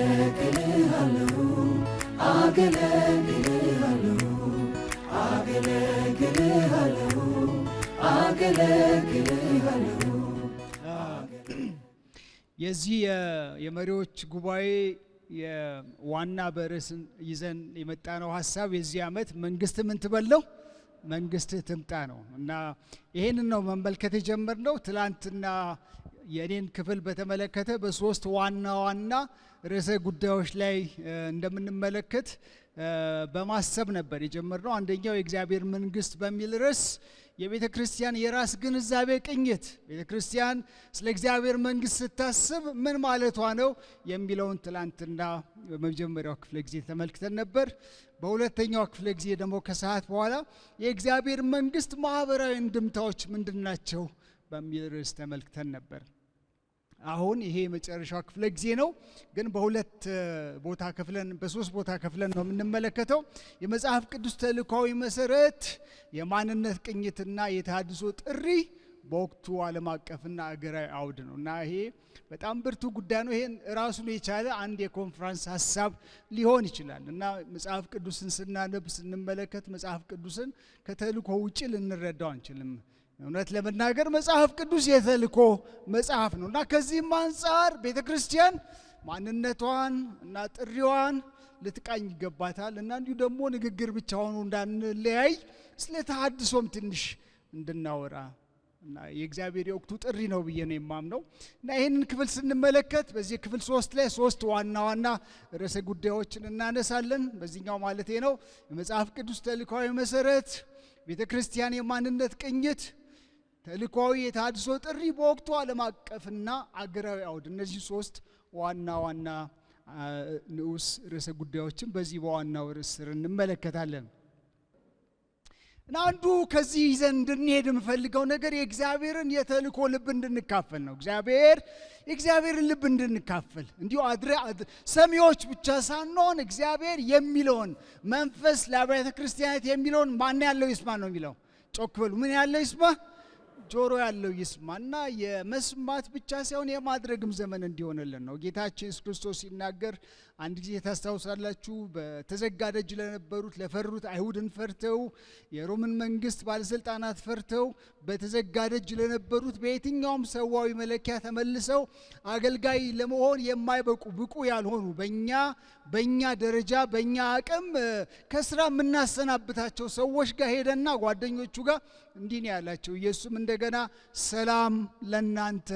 አገለግልሃለሁ አገለግልሃለሁ አገለግልሃለሁ አገለግልሃለሁ። የዚህ የመሪዎች ጉባኤ የዋና በርዕስን ይዘን የመጣነው ሐሳብ የዚህ ዓመት መንግስት ምን ትበለው መንግስት ትምጣ ነው እና ይሄንን ነው መመልከት የጀመርነው። ትላንትና የኔን ክፍል በተመለከተ በሶስት ዋና ዋና ርዕሰ ጉዳዮች ላይ እንደምንመለከት በማሰብ ነበር የጀመርነው። አንደኛው የእግዚአብሔር መንግስት በሚል ርዕስ የቤተ ክርስቲያን የራስ ግንዛቤ ቅኝት፣ ቤተ ክርስቲያን ስለ እግዚአብሔር መንግስት ስታስብ ምን ማለቷ ነው የሚለውን ትላንትና በመጀመሪያው ክፍለ ጊዜ ተመልክተን ነበር። በሁለተኛው ክፍለ ጊዜ ደግሞ ከሰዓት በኋላ የእግዚአብሔር መንግስት ማህበራዊ እንድምታዎች ምንድናቸው በሚል ርዕስ ተመልክተን ነበር። አሁን ይሄ የመጨረሻው ክፍለ ጊዜ ነው፣ ግን በሶስት ቦታ ከፍለን ነው የምንመለከተው። የመጽሐፍ ቅዱስ ተልእኮዊ መሰረት፣ የማንነት ቅኝትና የተሃድሶ ጥሪ በወቅቱ ዓለም አቀፍና አገራዊ አውድ ነው እና ይሄ በጣም ብርቱ ጉዳይ ነው። ይሄን ራሱን የቻለ አንድ የኮንፈረንስ ሀሳብ ሊሆን ይችላል እና መጽሐፍ ቅዱስን ስናነብ ስንመለከት መጽሐፍ ቅዱስን ከተልእኮ ውጪ ልንረዳው አንችልም። እውነት ለመናገር መጽሐፍ ቅዱስ የተልእኮ መጽሐፍ ነው እና ከዚህም አንጻር ቤተክርስቲያን ማንነቷን እና ጥሪዋን ልትቃኝ ይገባታል እና እንዲሁ ደግሞ ንግግር ብቻ ሆኖ እንዳንለያይ ስለ ተሐድሶም ትንሽ እንድናወራ እና የእግዚአብሔር የወቅቱ ጥሪ ነው ብዬ ነው የማምነው እና ይህንን ክፍል ስንመለከት በዚህ ክፍል 3 ላይ ሶስት ዋና ዋና ርዕሰ ጉዳዮችን እናነሳለን። በዚህኛው ማለቴ ነው የመጽሐፍ ቅዱስ ተልእኮዊ መሰረት፣ ቤተክርስቲያን የማንነት ቅኝት፣ ተልእኮዊ የተሃድሶ ጥሪ በወቅቱ ዓለም አቀፍና አገራዊ አውድ። እነዚህ ሶስት ዋና ዋና ንዑስ ርዕሰ ጉዳዮችን በዚህ በዋናው ርዕስ ስር እንመለከታለን እና አንዱ ከዚህ ይዘን እንድንሄድ የምፈልገው ነገር የእግዚአብሔርን የተልእኮ ልብ እንድንካፈል ነው። የእግዚአብሔርን ልብ እንድንካፈል እንዲሁ ሰሚዎች ብቻ ሳንሆን እግዚአብሔር የሚለውን መንፈስ ለአብያተ ክርስቲያናት የሚለውን ማን ያለው ይስማ ነው የሚለው። ጮክ በሉ። ምን ያለው ይስማ? ጆሮ ያለው ይስማና የመስማት ብቻ ሳይሆን የማድረግም ዘመን እንዲሆንልን ነው። ጌታችን ኢየሱስ ክርስቶስ ሲናገር አንድ ጊዜ ታስታውሳላችሁ። በተዘጋ ደጅ ለነበሩት ለፈሩት አይሁድን ፈርተው የሮምን መንግስት ባለስልጣናት ፈርተው በተዘጋ ደጅ ለነበሩት በየትኛውም ሰዋዊ መለኪያ ተመልሰው አገልጋይ ለመሆን የማይበቁ ብቁ ያልሆኑ በእኛ ደረጃ በእኛ አቅም ከስራ የምናሰናብታቸው ሰዎች ጋር ሄደና ጓደኞቹ ጋር እንዲህ ነው ያላቸው። ኢየሱስም እንደገና ሰላም ለናንተ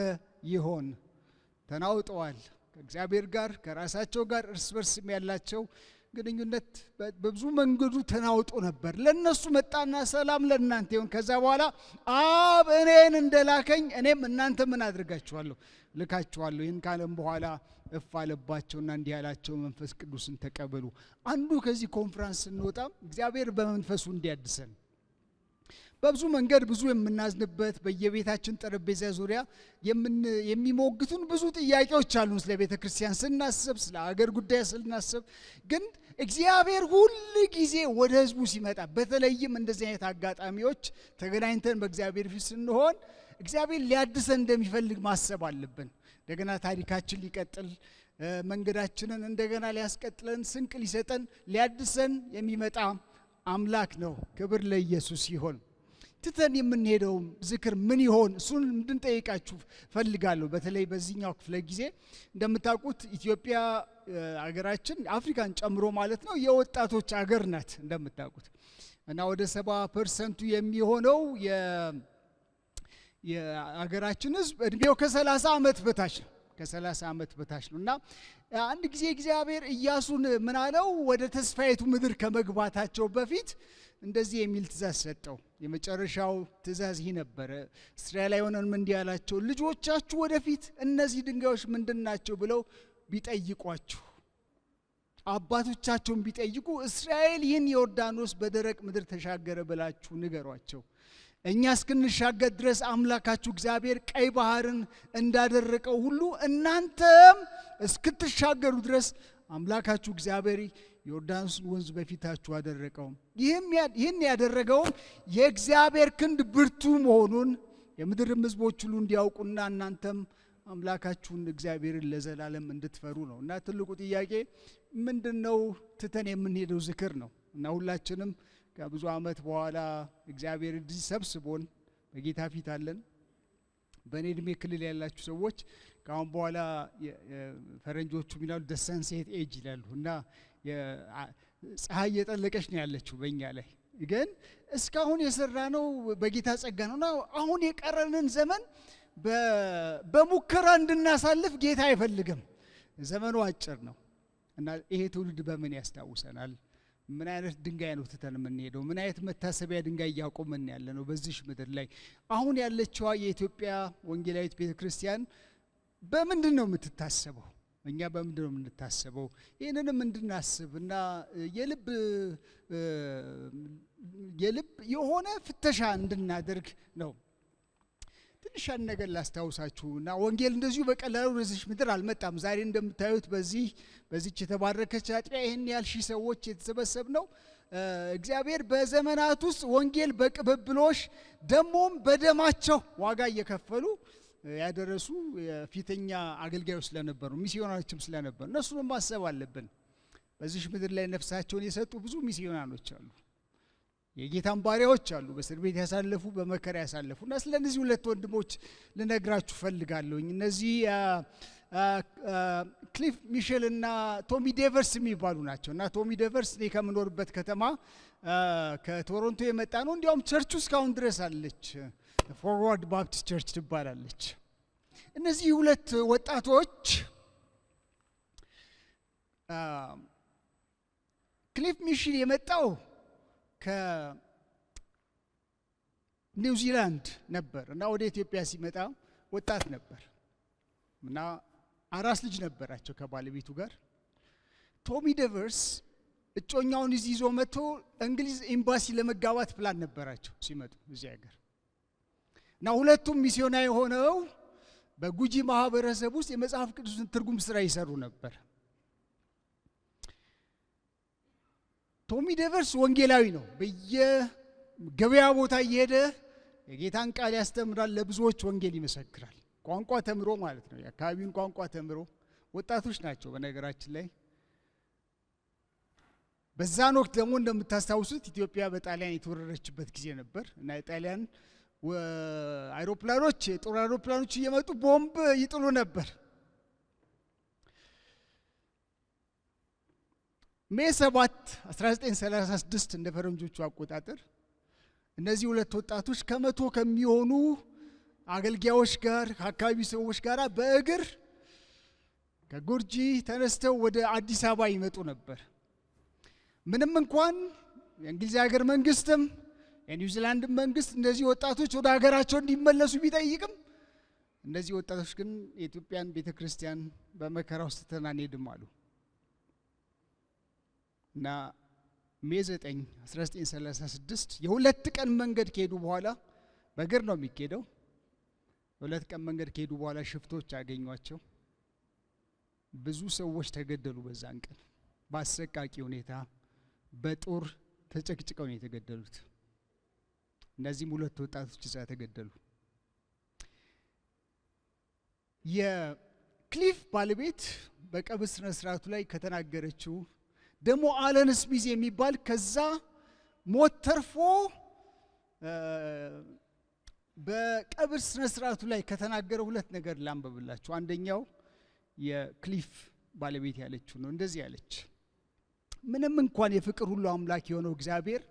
ይሆን። ተናውጠዋል ከእግዚአብሔር ጋር ከራሳቸው ጋር እርስ በርስም ያላቸው ግንኙነት በብዙ መንገዱ ተናውጦ ነበር። ለነሱ መጣና ሰላም ለናንተ ይሁን። ከዛ በኋላ አብ እኔን እንደላከኝ እኔም እናንተ ምን አድርጋችኋለሁ? ልካችኋለሁ። ይህን ካለም በኋላ እፍ አለባቸውና እንዲህ ያላቸው መንፈስ ቅዱስን ተቀበሉ። አንዱ ከዚህ ኮንፈረንስ ስንወጣ እግዚአብሔር በመንፈሱ እንዲያድሰን በብዙ መንገድ ብዙ የምናዝንበት በየቤታችን ጠረጴዛ ዙሪያ የሚሞግቱን ብዙ ጥያቄዎች አሉን። ስለ ቤተ ክርስቲያን ስናስብ፣ ስለ አገር ጉዳይ ስናስብ፣ ግን እግዚአብሔር ሁል ጊዜ ወደ ህዝቡ ሲመጣ በተለይም እንደዚህ አይነት አጋጣሚዎች ተገናኝተን በእግዚአብሔር ፊት ስንሆን እግዚአብሔር ሊያድሰን እንደሚፈልግ ማሰብ አለብን። እንደገና ታሪካችን ሊቀጥል መንገዳችንን እንደገና ሊያስቀጥለን ስንቅ ሊሰጠን ሊያድሰን የሚመጣ አምላክ ነው። ክብር ለኢየሱስ ይሁን። ትተን የምንሄደው ዝክር ምን ይሆን? እሱን እንድንጠይቃችሁ ፈልጋለሁ። በተለይ በዚህኛው ክፍለ ጊዜ እንደምታውቁት ኢትዮጵያ አገራችን አፍሪካን ጨምሮ ማለት ነው የወጣቶች አገር ናት እንደምታውቁት እና ወደ 70% የሚሆነው የአገራችን ህዝብ እድሜው ከ30 ዓመት በታች ነው። ከ30 ዓመት በታች ነው እና አንድ ጊዜ እግዚአብሔር ኢያሱን ምን አለው? ወደ ተስፋይቱ ምድር ከመግባታቸው በፊት እንደዚህ የሚል ትእዛዝ ሰጠው። የመጨረሻው ትእዛዝ ይህ ነበረ። እስራኤላውያንን እንዲህ አላቸው፣ ልጆቻችሁ ወደፊት እነዚህ ድንጋዮች ምንድናቸው ብለው ቢጠይቋችሁ፣ አባቶቻቸውን ቢጠይቁ እስራኤል ይህን ዮርዳኖስ በደረቅ ምድር ተሻገረ ብላችሁ ንገሯቸው። እኛ እስክንሻገር ድረስ አምላካችሁ እግዚአብሔር ቀይ ባህርን እንዳደረቀው ሁሉ እናንተም እስክትሻገሩ ድረስ አምላካችሁ እግዚአብሔር ዮርዳኖስን ወንዝ በፊታችሁ አደረቀው። ይህን ያደረገው የእግዚአብሔር ክንድ ብርቱ መሆኑን የምድርም ሕዝቦች ሁሉ እንዲያውቁና እናንተም አምላካችሁን እግዚአብሔርን ለዘላለም እንድትፈሩ ነው። እና ትልቁ ጥያቄ ምንድነው? ትተን የምንሄደው ዝክር ነው። እና ሁላችንም ከብዙ ዓመት በኋላ እግዚአብሔር እዚህ ሰብስቦን በጌታ ፊት አለን። በእኔ እድሜ ክልል ያላችሁ ሰዎች ከአሁን በኋላ ፈረንጆቹ ሚላሉ ደሰንሴት ኤጅ ይላሉ እና ፀሐይ እየጠለቀች ነው ያለችው በእኛ ላይ። ግን እስካሁን የሰራነው በጌታ ጸጋ ነውና አሁን የቀረንን ዘመን በሙከራ እንድናሳልፍ ጌታ አይፈልግም። ዘመኑ አጭር ነው እና ይሄ ትውልድ በምን ያስታውሰናል? ምን አይነት ድንጋይ ነው ትተን የምንሄደው? ምን አይነት መታሰቢያ ድንጋይ እያቆምን ያለ ነው በዚህ ምድር ላይ? አሁን ያለችዋ የኢትዮጵያ ወንጌላዊት ቤተክርስቲያን በምንድን ነው የምትታሰበው? እኛ በምንድን ነው የምንታሰበው? ይህንንም እንድናስብ እና የልብ የሆነ ፍተሻ እንድናደርግ ነው። ትንሽ አንድ ነገር ላስታውሳችሁ እና ወንጌል እንደዚሁ በቀላሉ ወደዚህ ምድር አልመጣም። ዛሬ እንደምታዩት በዚች የተባረከች አጥቢያ ይህን ያህል ሺህ ሰዎች የተሰበሰብነው እግዚአብሔር በዘመናት ውስጥ ወንጌል በቅብብሎሽ ደሞም በደማቸው ዋጋ እየከፈሉ ያደረሱ የፊተኛ አገልጋዮች ስለነበሩ ሚስዮናኖችም ስለነበሩ እነሱንም ማሰብ አለብን። በዚህ ምድር ላይ ነፍሳቸውን የሰጡ ብዙ ሚስዮናኖች አሉ። የጌታን ባሪያዎች አሉ፣ በእስር ቤት ያሳለፉ፣ በመከራ ያሳለፉ እና ስለነዚህ ሁለት ወንድሞች ልነግራችሁ ፈልጋለሁኝ። እነዚህ ክሊፍ ሚሼል እና ቶሚ ዴቨርስ የሚባሉ ናቸው። እና ቶሚ ዴቨርስ እኔ ከምኖርበት ከተማ ከቶሮንቶ የመጣ ነው። እንዲያውም ቸርቹ እስካሁን ድረስ አለች፣ ፎርዋርድ ባፕቲስት ቸርች ትባላለች። እነዚህ ሁለት ወጣቶች ክሊፍ ሚሼል የመጣው ከኒውዚላንድ ነበር እና ወደ ኢትዮጵያ ሲመጣ ወጣት ነበር እና አራስ ልጅ ነበራቸው ከባለቤቱ ጋር። ቶሚ ዴቨርስ እጮኛውን ይዞ መጥቶ እንግሊዝ ኤምባሲ ለመጋባት ፕላን ነበራቸው ሲመጡ እዚህ ሀገር እና ሁለቱም ሚስዮናዊ ሆነው በጉጂ ማህበረሰብ ውስጥ የመጽሐፍ ቅዱስን ትርጉም ስራ ይሰሩ ነበር። ቶሚ ዴቨርስ ወንጌላዊ ነው። በየገበያ ቦታ እየሄደ የጌታን ቃል ያስተምራል፣ ለብዙዎች ወንጌል ይመሰክራል። ቋንቋ ተምሮ ማለት ነው፣ የአካባቢውን ቋንቋ ተምሮ። ወጣቶች ናቸው በነገራችን ላይ። በዛን ወቅት ደግሞ እንደምታስታውሱት ኢትዮጵያ በጣሊያን የተወረረችበት ጊዜ ነበር እና የጣሊያን አይሮፕላኖች፣ የጦር አይሮፕላኖች እየመጡ ቦምብ ይጥሉ ነበር። ሜይ 7 1936 እንደ ፈረንጆቹ አቆጣጠር እነዚህ ሁለት ወጣቶች ከመቶ ከሚሆኑ አገልጋዮች ጋር ከአካባቢ ሰዎች ጋር በእግር ከጉርጂ ተነስተው ወደ አዲስ አበባ ይመጡ ነበር። ምንም እንኳን የእንግሊዝ ሀገር መንግስትም የኒውዚላንድ መንግስት እነዚህ ወጣቶች ወደ ሀገራቸው እንዲመለሱ ቢጠይቅም እነዚህ ወጣቶች ግን የኢትዮጵያን ቤተክርስቲያን በመከራ ውስጥ ትተን አንሄድም አሉ እና ሜይ 9 1936 የሁለት ቀን መንገድ ከሄዱ በኋላ በእግር ነው የሚሄደው። የሁለት ቀን መንገድ ከሄዱ በኋላ ሽፍቶች አገኟቸው። ብዙ ሰዎች ተገደሉ። በዛን ቀን በአሰቃቂ ሁኔታ በጦር ተጨቅጭቀው ነው የተገደሉት። እነዚህም ሁለት ወጣቶች እዛ ተገደሉ። የክሊፍ ባለቤት በቀብር ስነ ስርዓቱ ላይ ከተናገረችው ደግሞ አለን ስሚዝ የሚባል ከዛ ሞት ተርፎ በቀብር ስነ ስርዓቱ ላይ ከተናገረው ሁለት ነገር ላንብብላችሁ። አንደኛው የክሊፍ ባለቤት ያለችው ነው። እንደዚህ ያለች፣ ምንም እንኳን የፍቅር ሁሉ አምላክ የሆነው እግዚአብሔር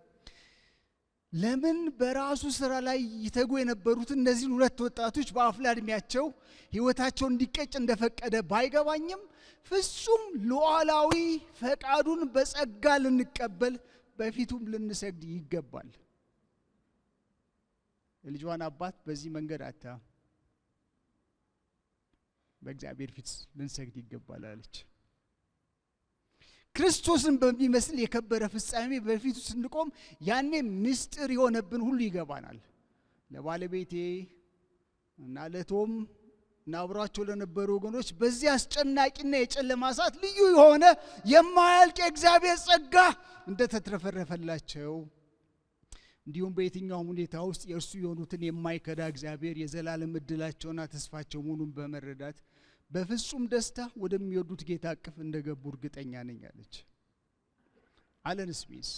ለምን በራሱ ስራ ላይ ይተጉ የነበሩት እነዚህን ሁለት ወጣቶች በአፍላ እድሜያቸው ህይወታቸው እንዲቀጭ እንደፈቀደ ባይገባኝም ፍጹም ሉዓላዊ ፈቃዱን በጸጋ ልንቀበል በፊቱም ልንሰግድ ይገባል። የልጇን አባት በዚህ መንገድ አታ በእግዚአብሔር ፊት ልንሰግድ ይገባል አለች። ክርስቶስን በሚመስል የከበረ ፍጻሜ በፊቱ ስንቆም ያኔ ምስጢር የሆነብን ሁሉ ይገባናል። ለባለቤቴ እና ለቶም እና አብሯቸው ለነበሩ ወገኖች በዚህ አስጨናቂና የጨለማ ሰዓት ልዩ የሆነ የማያልቅ የእግዚአብሔር ጸጋ እንደተትረፈረፈላቸው እንዲሁም በየትኛውም ሁኔታ ውስጥ የእርሱ የሆኑትን የማይከዳ እግዚአብሔር የዘላለም ዕድላቸውና ተስፋቸው መሆኑን በመረዳት በፍጹም ደስታ ወደሚወዱት ጌታ እቅፍ እንደገቡ እርግጠኛ ነኝ አለች አለን ስሚስ።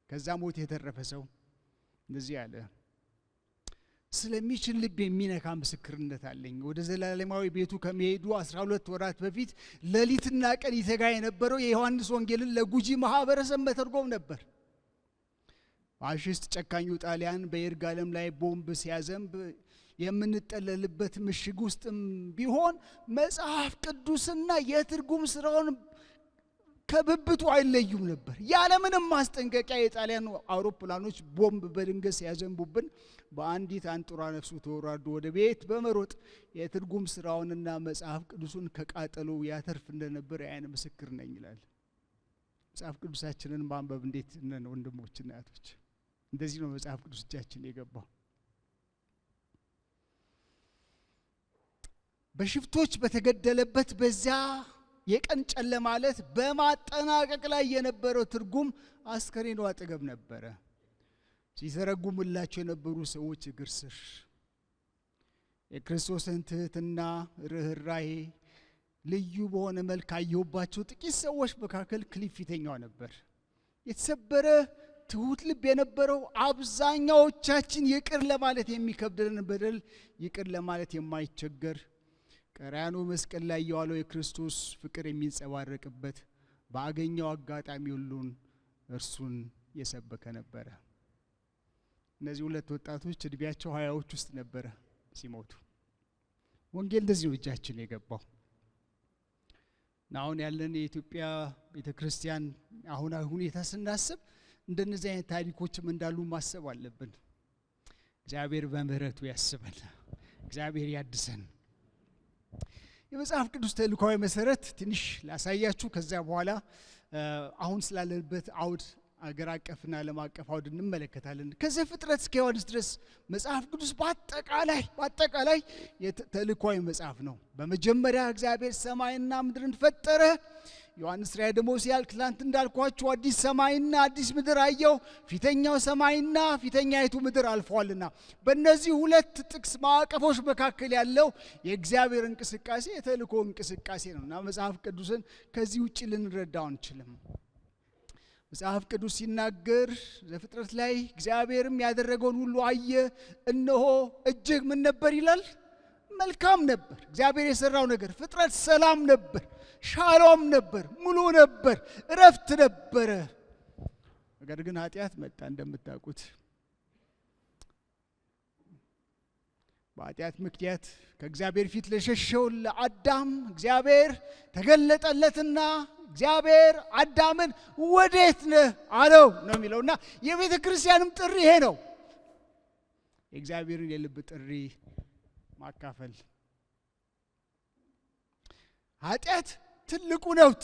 ከዛ ሞት የተረፈ ሰው እንደዚህ አለ፣ ስለሚችል ልብ የሚነካ ምስክርነት አለኝ። ወደ ዘላለማዊ ቤቱ ከመሄዱ 12 ወራት በፊት ሌሊትና ቀን ይተጋ የነበረው የዮሐንስ ወንጌልን ለጉጂ ማህበረሰብ መተርጎም ነበር። ፋሽስት ጨካኙ ጣሊያን በይርጋለም ላይ ቦምብ ሲያዘንብ የምንጠለልበት ምሽግ ውስጥም ቢሆን መጽሐፍ ቅዱስና የትርጉም ስራውን ከብብቱ አይለዩም ነበር። ያለምንም ማስጠንቀቂያ የጣሊያን አውሮፕላኖች ቦምብ በድንገት ሲያዘንቡብን በአንዲት አንጡራ ነፍሱ ተወራዶ ወደ ቤት በመሮጥ የትርጉም ስራውንና መጽሐፍ ቅዱሱን ከቃጠሎ ያተርፍ እንደነበር የዓይን ምስክር ነኝ ይላል። መጽሐፍ ቅዱሳችንን ማንበብ እንዴት ነን ወንድሞችና እህቶች? እንደዚህ ነው መጽሐፍ ቅዱስ እጃችን የገባው። በሽፍቶች በተገደለበት በዚያ የቀን ጨለማ ዕለት በማጠናቀቅ ላይ የነበረው ትርጉም አስከሬኑ አጠገብ ነበረ። ሲተረጉምላቸው የነበሩ ሰዎች እግር ስር የክርስቶስን ትህትና፣ ርኅራኄ ልዩ በሆነ መልክ አየሁባቸው ጥቂት ሰዎች መካከል ክሊፍ ፊተኛው ነበር። የተሰበረ ትሁት ልብ የነበረው አብዛኛዎቻችን ይቅር ለማለት የሚከብደንን በደል ይቅር ለማለት የማይቸገር ቀራንዮ መስቀል ላይ የዋለው የክርስቶስ ፍቅር የሚንጸባረቅበት ባገኘው አጋጣሚ ሁሉን እርሱን የሰበከ ነበረ። እነዚህ ሁለት ወጣቶች እድሜያቸው 20ዎች ውስጥ ነበረ ሲሞቱ። ወንጌል እንደዚህ ነው እጃችን የገባው። አሁን ያለን የኢትዮጵያ ቤተክርስቲያን አሁናዊ ሁኔታ ስናስብ እንደነዚህ አይነት ታሪኮችም እንዳሉ ማሰብ አለብን። እግዚአብሔር በምህረቱ ያስበን። እግዚአብሔር ያድሰን። የመጽሐፍ ቅዱስ ተልእኮዊ መሰረት ትንሽ ላሳያችሁ። ከዛ በኋላ አሁን ስላለበት አውድ አገር አቀፍና ዓለም አቀፍ አውድ እንመለከታለን። ከዘፍጥረት እስከ ዮሐንስ ድረስ መጽሐፍ ቅዱስ በአጠቃላይ የተልእኮዊ መጽሐፍ ነው። በመጀመሪያ እግዚአብሔር ሰማይና ምድርን ፈጠረ። ዮሐንስ ራእይ ደግሞ ሲያልቅ ትላንት እንዳልኳችሁ አዲስ ሰማይና አዲስ ምድር አየው፣ ፊተኛው ሰማይና ፊተኛይቱ ምድር አልፈዋልና። በእነዚህ ሁለት ጥቅስ ማዕቀፎች መካከል ያለው የእግዚአብሔር እንቅስቃሴ የተልእኮ እንቅስቃሴ ነው እና መጽሐፍ ቅዱስን ከዚህ ውጭ ልንረዳው አንችልም። መጽሐፍ ቅዱስ ሲናገር ዘፍጥረት ላይ እግዚአብሔርም ያደረገውን ሁሉ አየ፣ እነሆ እጅግ ምን ነበር ይላል? መልካም ነበር። እግዚአብሔር የሰራው ነገር ፍጥረት ሰላም ነበር፣ ሻሎም ነበር፣ ሙሉ ነበር፣ እረፍት ነበረ። ነገር ግን ኃጢአት መጣ። እንደምታውቁት በኃጢአት ምክንያት ከእግዚአብሔር ፊት ለሸሸው ለአዳም እግዚአብሔር ተገለጠለትና እግዚአብሔር አዳምን ወዴት ነህ አለው ነው የሚለውና የቤተ ክርስቲያንም ጥሪ ይሄ ነው። የእግዚአብሔርን የልብ ጥሪ ማካፈል። ኃጢአት ትልቁ ነውጥ፣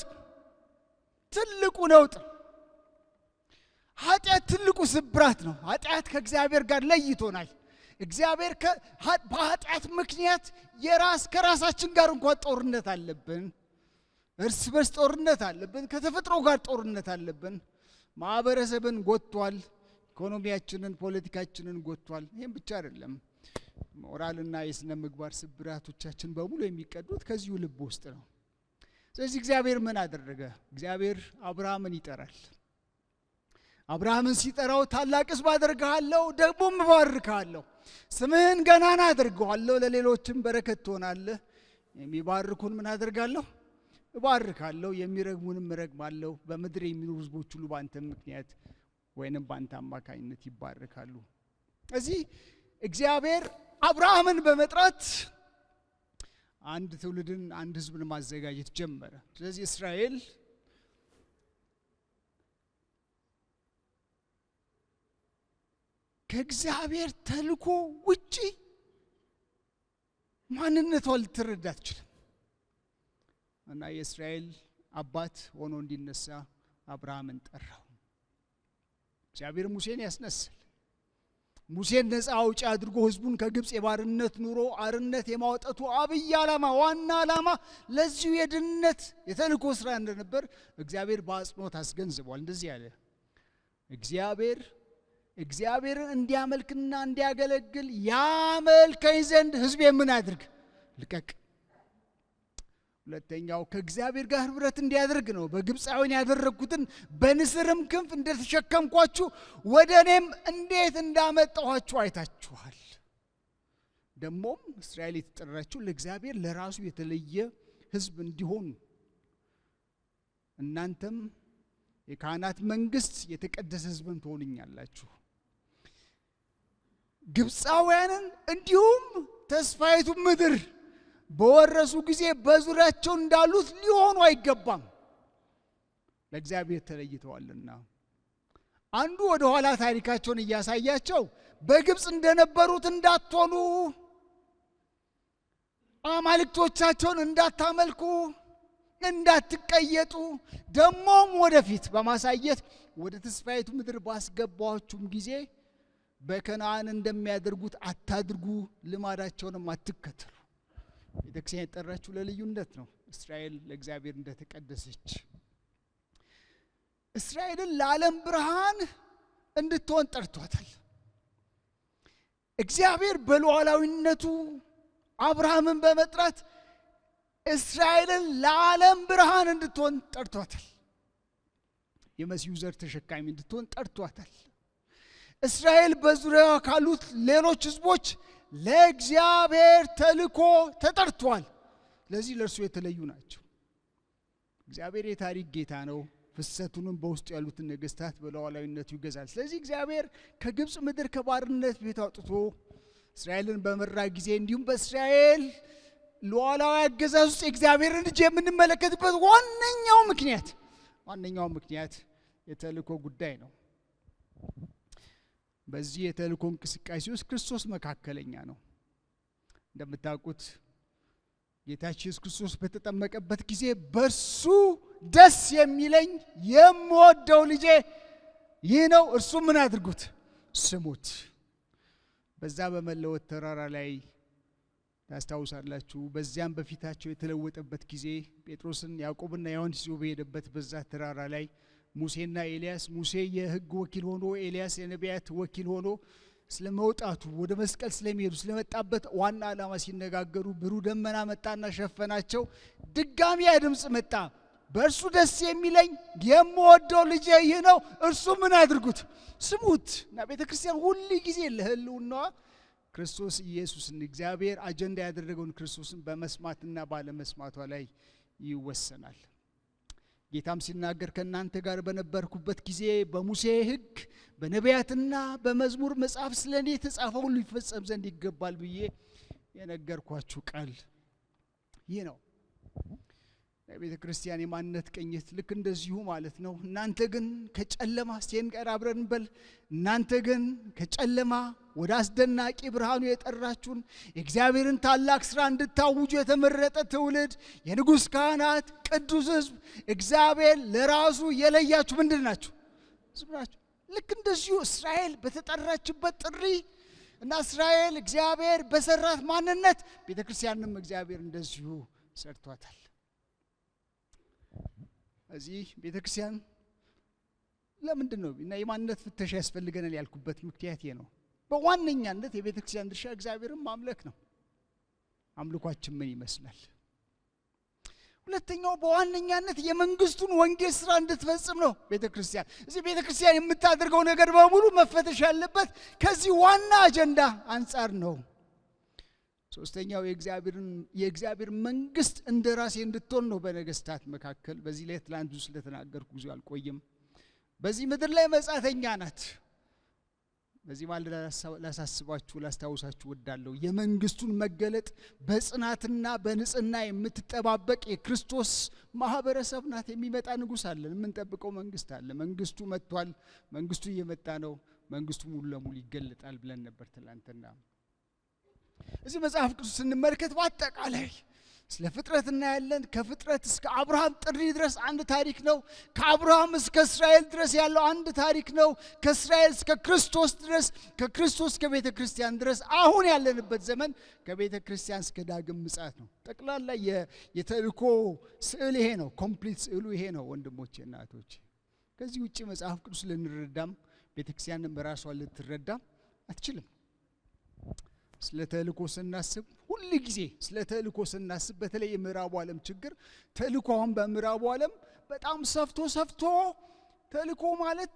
ኃጢአት ትልቁ ስብራት ነው። ኃጢአት ከእግዚአብሔር ጋር ለይቶናል። እግዚአብሔር በኃጢአት ምክንያት ከራሳችን ጋር እንኳን ጦርነት አለብን። እርስ በርስ ጦርነት አለብን። ከተፈጥሮ ጋር ጦርነት አለብን። ማህበረሰብን ጎቷል። ኢኮኖሚያችንን፣ ፖለቲካችንን ጎቷል። ይህም ብቻ አይደለም። ሞራልና የስነ ምግባር ስብራቶቻችን በሙሉ የሚቀዱት ከዚሁ ልብ ውስጥ ነው። ስለዚህ እግዚአብሔር ምን አደረገ? እግዚአብሔር አብርሃምን ይጠራል። አብርሃምን ሲጠራው ታላቅ ሕዝብ አደርግሃለሁ፣ ደግሞም እባርክሃለሁ፣ ስምህን ገናና አደርገዋለሁ፣ ለሌሎችም በረከት ትሆናለህ። የሚባርኩን ምን አደርጋለሁ? እባርካለሁ፣ የሚረግሙንም እረግማለሁ። በምድር የሚኖሩ ሕዝቦች ሁሉ በአንተ ምክንያት ወይንም በአንተ አማካኝነት ይባርካሉ። እዚህ እግዚአብሔር አብርሃምን በመጥራት አንድ ትውልድን፣ አንድ ሕዝብን ማዘጋጀት ጀመረ። ስለዚህ እስራኤል ከእግዚአብሔር ተልእኮ ውጪ ማንነቷን ልትረዳ አትችልም እና የእስራኤል አባት ሆኖ እንዲነሳ አብርሃምን ጠራው። እግዚአብሔር ሙሴን ያስነሳል። ሙሴን ነፃ አውጪ አድርጎ ህዝቡን ከግብፅ የባርነት ኑሮ አርነት የማውጣቱ አብይ ዓላማ፣ ዋና ዓላማ ለዚሁ የድነት የተልእኮ ስራ እንደነበር እግዚአብሔር በአጽንኦት አስገንዝቧል። እንደዚህ ያለ እግዚአብሔር እግዚአብሔርን እንዲያመልክና እንዲያገለግል ያመልከኝ ዘንድ ሕዝቤ ምን አድርግ? ልቀቅ። ሁለተኛው ከእግዚአብሔር ጋር ኅብረት እንዲያደርግ ነው። በግብፃውያን ያደረግኩትን በንስርም ክንፍ እንደተሸከምኳችሁ ወደ እኔም እንዴት እንዳመጣኋችሁ አይታችኋል። ደግሞም እስራኤል የተጠራችው ለእግዚአብሔር ለራሱ የተለየ ሕዝብ እንዲሆኑ እናንተም የካህናት መንግስት የተቀደሰ ሕዝብም ትሆኑኛላችሁ። ግብፃውያንን እንዲሁም ተስፋይቱ ምድር በወረሱ ጊዜ በዙሪያቸው እንዳሉት ሊሆኑ አይገባም፣ ለእግዚአብሔር ተለይተዋልና። አንዱ ወደ ኋላ ታሪካቸውን እያሳያቸው በግብፅ እንደነበሩት እንዳትሆኑ፣ አማልክቶቻቸውን እንዳታመልኩ፣ እንዳትቀየጡ፣ ደሞም ወደፊት በማሳየት ወደ ተስፋይቱ ምድር ባስገባችሁም ጊዜ በከነዓን እንደሚያደርጉት አታድርጉ፣ ልማዳቸውንም አትከተሉ። ቤተክርስቲያን የጠራችው ለልዩነት ነው። እስራኤል ለእግዚአብሔር እንደተቀደሰች እስራኤልን ለዓለም ብርሃን እንድትሆን ጠርቷታል። እግዚአብሔር በሉዓላዊነቱ አብርሃምን በመጥራት እስራኤልን ለዓለም ብርሃን እንድትሆን ጠርቷታል። የመሲሁ ዘር ተሸካሚ እንድትሆን ጠርቷታል። እስራኤል በዙሪያዋ ካሉት ሌሎች ሕዝቦች ለእግዚአብሔር ተልኮ ተጠርቷል። ስለዚህ ለእርሱ የተለዩ ናቸው። እግዚአብሔር የታሪክ ጌታ ነው። ፍሰቱንም በውስጡ ያሉትን ነገስታት በሉዓላዊነቱ ይገዛል። ስለዚህ እግዚአብሔር ከግብፅ ምድር ከባርነት ቤት አውጥቶ እስራኤልን በመራ ጊዜ እንዲሁም በእስራኤል ሉዓላዊ አገዛዝ ውስጥ የእግዚአብሔርን እጅ የምንመለከትበት ዋነኛው ምክንያት የተልእኮ ጉዳይ ነው። በዚህ የተልእኮ እንቅስቃሴ ውስጥ ክርስቶስ መካከለኛ ነው። እንደምታውቁት ጌታችን ኢየሱስ ክርስቶስ በተጠመቀበት ጊዜ በእርሱ ደስ የሚለኝ የምወደው ልጄ ይህ ነው፣ እርሱ ምን አድርጉት? ስሙት። በዛ በመለወጥ ተራራ ላይ ታስታውሳላችሁ። በዚያም በፊታቸው የተለወጠበት ጊዜ ጴጥሮስን ያዕቆብና ዮሐንስ ይዞ በሄደበት በዛ ተራራ ላይ ሙሴና ኤልያስ፣ ሙሴ የሕግ ወኪል ሆኖ ኤልያስ የነቢያት ወኪል ሆኖ ስለመውጣቱ ወደ መስቀል ስለሚሄዱ ስለመጣበት ዋና ዓላማ ሲነጋገሩ ብሩህ ደመና መጣና ሸፈናቸው። ድጋሚ ያ ድምፅ መጣ፣ በእርሱ ደስ የሚለኝ የምወደው ልጄ ይህ ነው፣ እርሱ ምን አድርጉት? ስሙት። እና ቤተ ክርስቲያን ሁል ጊዜ ለህልውናዋ ክርስቶስ ኢየሱስን እግዚአብሔር አጀንዳ ያደረገውን ክርስቶስን በመስማትና ባለመስማቷ ላይ ይወሰናል። ጌታም ሲናገር ከእናንተ ጋር በነበርኩበት ጊዜ በሙሴ ሕግ በነቢያትና በመዝሙር መጽሐፍ ስለ እኔ የተጻፈው ሁሉ ይፈጸም ዘንድ ይገባል ብዬ የነገርኳችሁ ቃል ይህ ነው። የቤተ ክርስቲያን የማንነት ቅኝት ልክ እንደዚሁ ማለት ነው። እናንተ ግን ከጨለማ እስቴን ጋር አብረን በል እናንተ ግን ከጨለማ ወደ አስደናቂ ብርሃኑ የጠራችሁን የእግዚአብሔርን ታላቅ ስራ እንድታውጁ የተመረጠ ትውልድ፣ የንጉሥ ካህናት፣ ቅዱስ ሕዝብ፣ እግዚአብሔር ለራሱ የለያችሁ ምንድን ናችሁ? ሕዝብ ናችሁ። ልክ እንደዚሁ እስራኤል በተጠራችበት ጥሪ እና እስራኤል እግዚአብሔር በሰራት ማንነት ቤተ ክርስቲያንም እግዚአብሔር እንደዚሁ ሰርቷታል። እዚህ ቤተ ክርስቲያን ለምንድን ነው እና የማንነት ፍተሻ ያስፈልገናል ያልኩበት ምክንያት ይሄ ነው። በዋነኛነት የቤተ ክርስቲያን ድርሻ እግዚአብሔርን ማምለክ ነው። አምልኳችን ምን ይመስላል? ሁለተኛው በዋነኛነት የመንግስቱን ወንጌል ስራ እንድትፈጽም ነው ቤተ ክርስቲያን። እዚህ ቤተ ክርስቲያን የምታደርገው ነገር በሙሉ መፈተሽ ያለበት ከዚህ ዋና አጀንዳ አንጻር ነው። ሶስተኛው የእግዚአብሔር መንግስት እንደራሴ እንድትሆን ነው በነገስታት መካከል። በዚህ ላይ ትላንት ብዙ ስለተናገርኩ ብዙ አልቆይም። በዚህ ምድር ላይ መጻተኛ ናት። በዚህ ማለት ላስታውሳችሁ ወዳለሁ የመንግስቱን መገለጥ በጽናትና በንጽህና የምትጠባበቅ የክርስቶስ ማህበረሰብ ናት። የሚመጣ ንጉሥ አለን፣ የምንጠብቀው መንግስት አለ። መንግስቱ መጥቷል፣ መንግስቱ እየመጣ ነው፣ መንግስቱ ሙሉ ለሙሉ ይገለጣል ብለን ነበር ትላንትና። እዚህ መጽሐፍ ቅዱስ ስንመለከት በአጠቃላይ ስለ ፍጥረት እናያለን። ከፍጥረት እስከ አብርሃም ጥሪ ድረስ አንድ ታሪክ ነው። ከአብርሃም እስከ እስራኤል ድረስ ያለው አንድ ታሪክ ነው። ከእስራኤል እስከ ክርስቶስ ድረስ፣ ከክርስቶስ እስከ ቤተ ክርስቲያን ድረስ፣ አሁን ያለንበት ዘመን ከቤተ ክርስቲያን እስከ ዳግም ምጽአት ነው። ጠቅላላ የተልእኮ ስዕል ይሄ ነው። ኮምፕሊት ስዕሉ ይሄ ነው ወንድሞቼ እና እህቶቼ። ከዚህ ውጭ መጽሐፍ ቅዱስ ልንረዳም ቤተክርስቲያንም በራሷ ልትረዳ አትችልም። ስለ ተልእኮ ስናስብ ሁሉ ጊዜ ስለ ተልእኮ ስናስብ በተለይ የምዕራቡ ዓለም ችግር ተልእኮ አሁን በምዕራቡ ዓለም በጣም ሰፍቶ ተልእኮ ማለት